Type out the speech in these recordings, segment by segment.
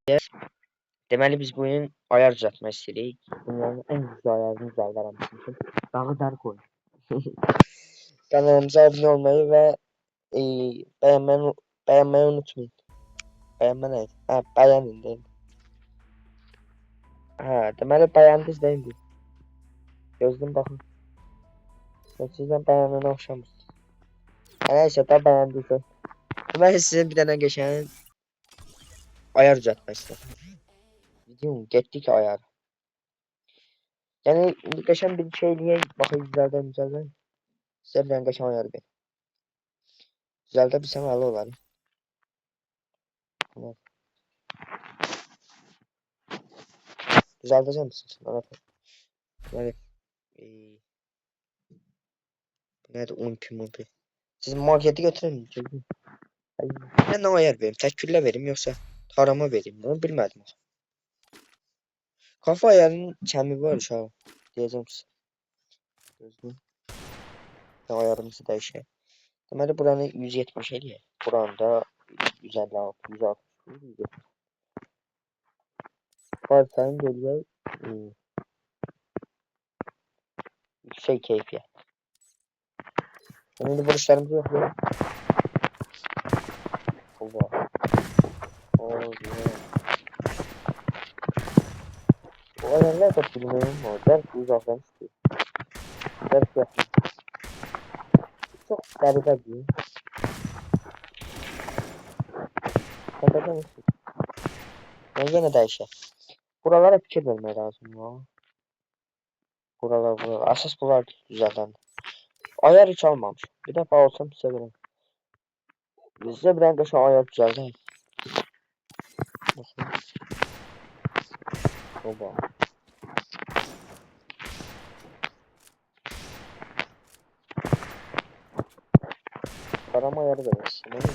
Deməli biz bugün ayar düzəltmək istəyirik. Dünyanın ən güclü ayarını düzəldirəm. Dağı dar koy. Kanalımıza abunə olmayı və bəyənməyi unutmayın. Bəyənmə nə? Hə, bəyənin deyin. Hə, deməli bəyəndiniz də indi. Gözləyin baxın. Sizdən bəyənənə oxşamırsınız. Nəysə da bəyəndinizsə. Deməli sizin bir dənə geçən ayar düzəltmək istəyirəm. Videonun getdik ayar. Yani geçen bir şey niye bakayım güzelden size bir geçen ayar bir. Güzelde bir sene olar. Evet. Düzeltecek misin sen? Evet. Yani nerede umpi. Siz markete götürün. Ben ne ayar vereyim? Tekülle vereyim yoksa tarama vereyim. Onu bilmedim. Kafa ayarının kemi var uşağı. Diyeceğim size. Gözüm. Ayarımızı değişir. Deməli buranı 170 eləyək. Buranda 156, 160, 170. Varsayın eləyək. Yüksek keyfiyet. Şimdi vuruşlarımızı yapalım. Allah. Oh yeah. O ayarlar da bilmiyorum o. Ders uzaktan istiyor. Ders yapın. Çok garip değil. Sen de misin? Ben yine değişir. Buralara fikir vermeye lazım ya. Buralar. Asas bunlar düzelten. Ayar hiç almamış. Bir defa olsam size vereyim. Size bir arkadaşlar ayar düzelten. Nasıl? Oba. Tarama ayarı vermişsin değil mi?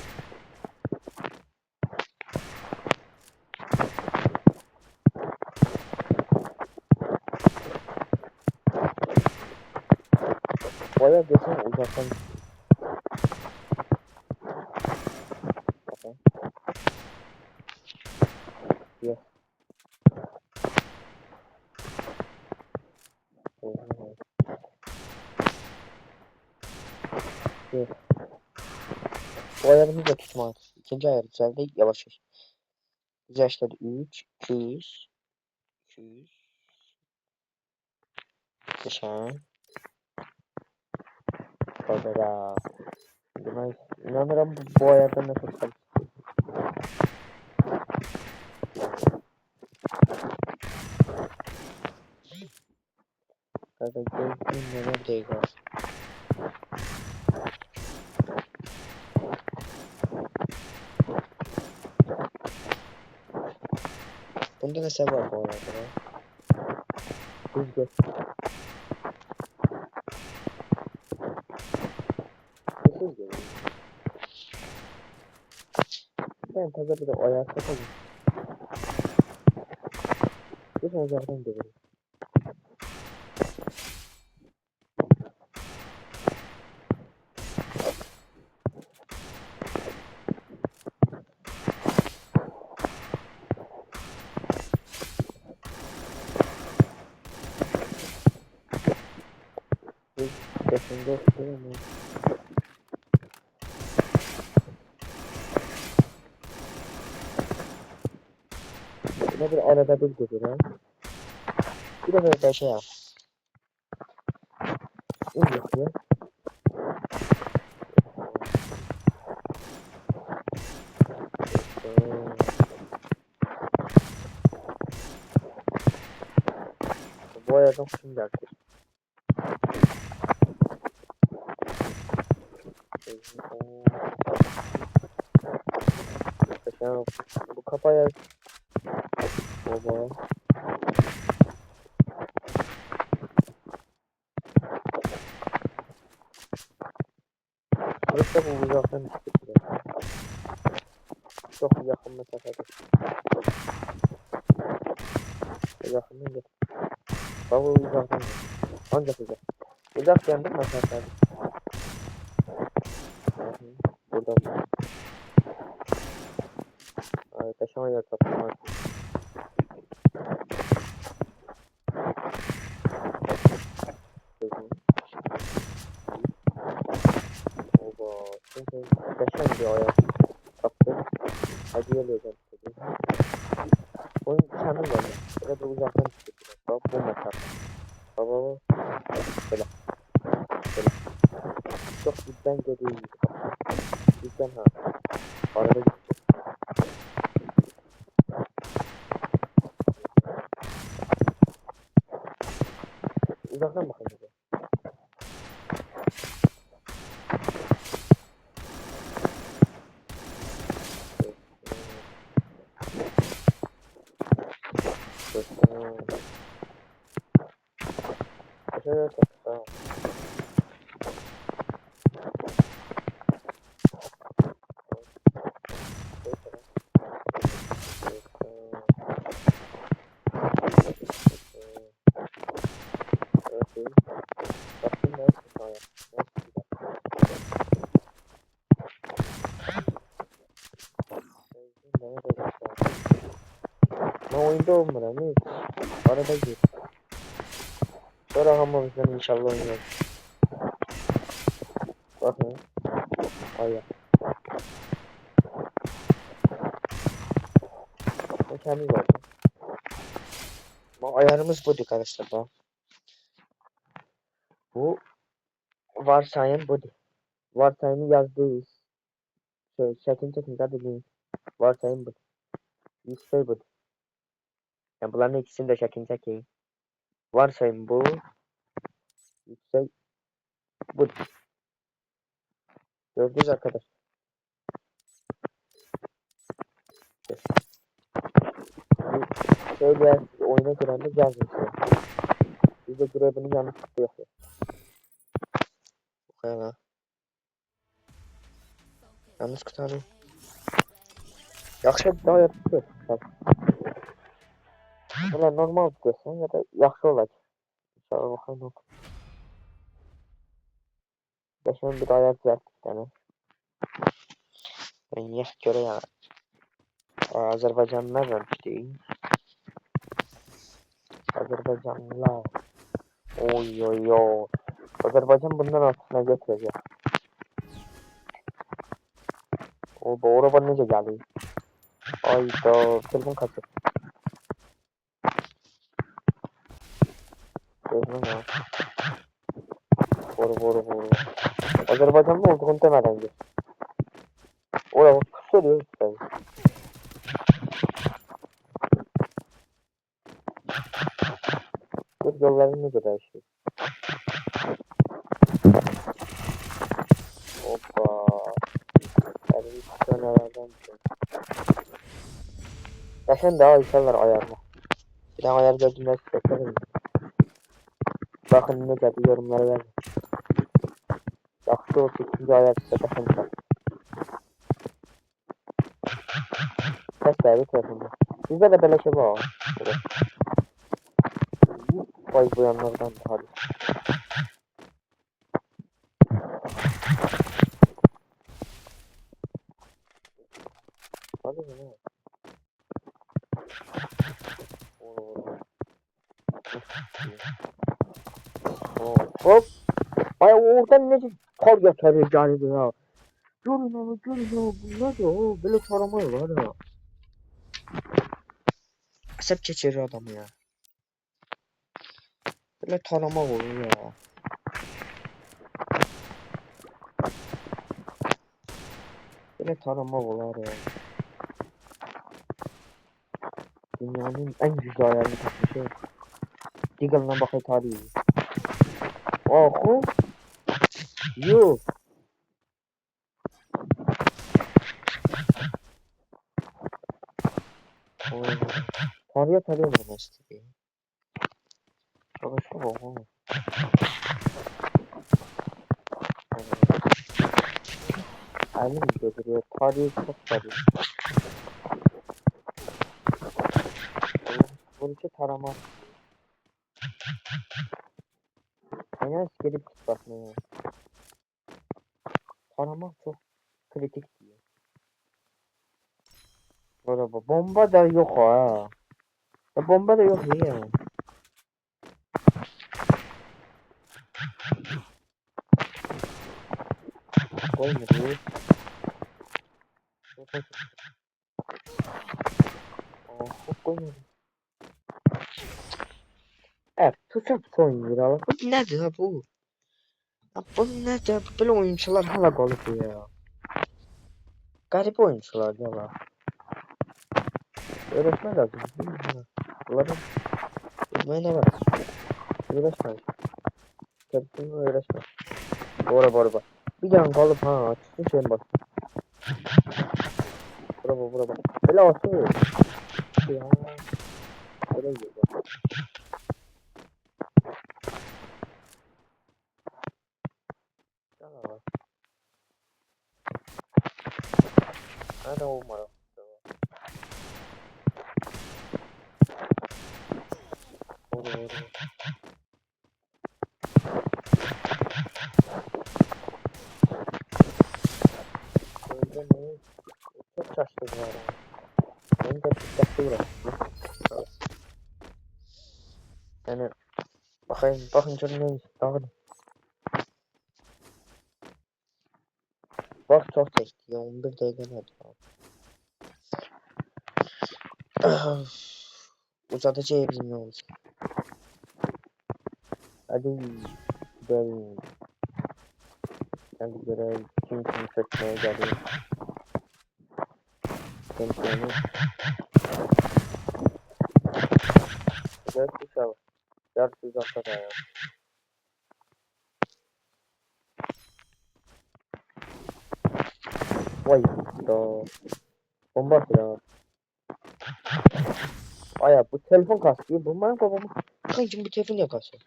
Bu ayar desene uzaktan. Bakın. Yes. Yes. Bu ayarımız da tutmaz. İkinci ayar düzeldi. Yavaş yavaş. Biz yaşladı 3, 200, 200. Geçen. Kadara. Ben inanırım bu ayarda ne tutsam. Kadar gözüm neler değil var. Bunda ne sebep var bu ayarda? Rüzgar. Sessiz geliyor. Ben tabi bir de ayar takalım. Bir ayardan geliyor. Sesinde oturuyor mu? Buna bir arada bir geliyor ha. Bir de böyle şey yap. İngilizce. Bu ayardan kuşum geldi. Bu kafaya baba. Burası bu uzaktan çıkıyor. Çok yakın mesafede. Yakından gel. Baba uzaktan gel. Ancak uzak. Uzak yandım mesafede. Burada mı? Taşıma yer toplamak. Oba. Çünkü geçen bir ayak kaptı. Hadi geliyor dedi. Oyun canım var. Böyle de uzaktan çıkıyor. Bak bu maçar. Baba böyle böyle. Çok cidden geliyor. Cidden ha. Arada gitti. Uzaktan bakın dedi. Şöyle tak. Ben oyunda olmadan hiç. Arada gir. Sonra hamamızdan inşallah oynayalım. Bakın. Ayak. Mükemmel oldu. Ama ayarımız bu arkadaşlar. Bak. Bu varsayım bu. Varsayımı yazdığımız çekin dediğimiz varsayım bu. Yüksek bu. Yani bunların ikisini de çekin. Varsayım bu. Yüksek bu. Gördünüz arkadaşlar. Şöyle oyuna girenler yazın şöyle. Bizde göre bunu yanlışlıkla yapıyor. Bu kadar. Yalnız kurtardı. Yaxşı daha yapıyor. Böyle normal tutuyorsan ya da yaxşı olacak. İnşallah bakalım. Geçen bir ayar düzelttik yani. Ben yaş göre ya. Azerbaycanlılar vermişti. Azerbaycanlılar. Oy oy oy. Azerbaycan bundan altına götürecek. O doğru bana nece geldi. Ayda telefon kaçır. Telefon ya. Boru. Azerbaycanlı olduğunu demeden gir. Oraya kısırıyor işte. Bir yollarını ne kadar şey. Hoppa. Yani bir sanalardan şey. Ya sen daha insanlar ayarla. Bir daha ayar gördüğümde istedim. Bakın ne geldi yorumlara verin. Yaxşı olsa ikinci ayar size bakın. Ses verdi tarafında. Sizde de böyle şey var. Evet. Vay bu yanlardan da hadi. Hadi ne? Hop. Ay oradan ne kar yatırıyor galiba ya. Görün abi. Bu nedir o? Böyle tarama var ya. Asap geçirir adamı ya. Böyle tarama olur ya. Böyle tarama olur ya. Dünyanın en güzel ayarını takmışı. Deagle'dan bakay tarihi. Oho. Yuh. Tarıya vurma istedi. Çalışıyor oğlum. Elim götürüyor. Tarihi çok tarih. Bunun için tarama. Aynen gelip git bakmaya. Tarama çok kritik diyor. Böyle bu bomba da yok ha. Ya bomba da yok iyi ya. Koymadı. Çok koymadı. Evet, tutacak son lira. Bu nedir ha bu? Ya bu nedir? Böyle oyuncular hala kalıp ya. Garip oyuncular ya var. Öğretmen lazım. Bunların öğretmen var. Öğretmen. Kendini öğretmen. Bora. Bir can kalıp ha. Açsın şeyin bak. Bura. Böyle atıyor. Ya. Böyle gidiyor bak. Canavar. Nerede olmadı? Bora. Öyle mi? Çok şaşırdım ya. Benim de dikkatli bıraktım. Yani bakın canım neymiş. Dağılın. Bak çok çekti ya. 11 dakika ne oldu? Uzatacağım bizim yolumuzu. Hadi gidelim. Hadi görelim. Kim seçmeye geliyor. Şampiyonu. Güzel bir şey var. Yarısı uzakta da ya. Vay da. Bomba atıyor. Aya bu telefon kastıyor. Bu benim babamın. Kanki bu telefon niye kasıyor?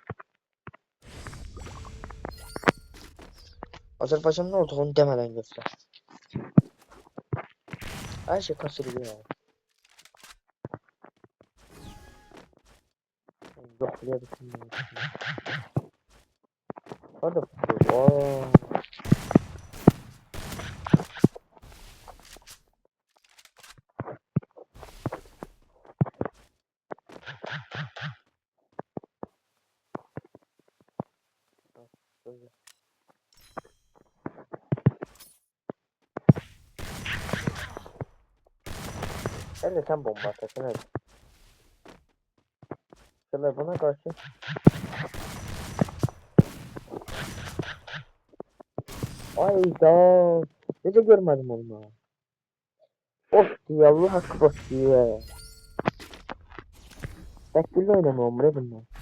Azerbaycan'ın ne olduğunu demeden göster. Her şey kasıyor ya. Yok bile düşünmüyorum. Hadi bakayım. Sen de sen bomba atarsın hadi. Şöyle buna karşı. Ay da. Nece görmedim onu. Of diye Allah hakkı bak diye. Bekle oynamam bre bunlar.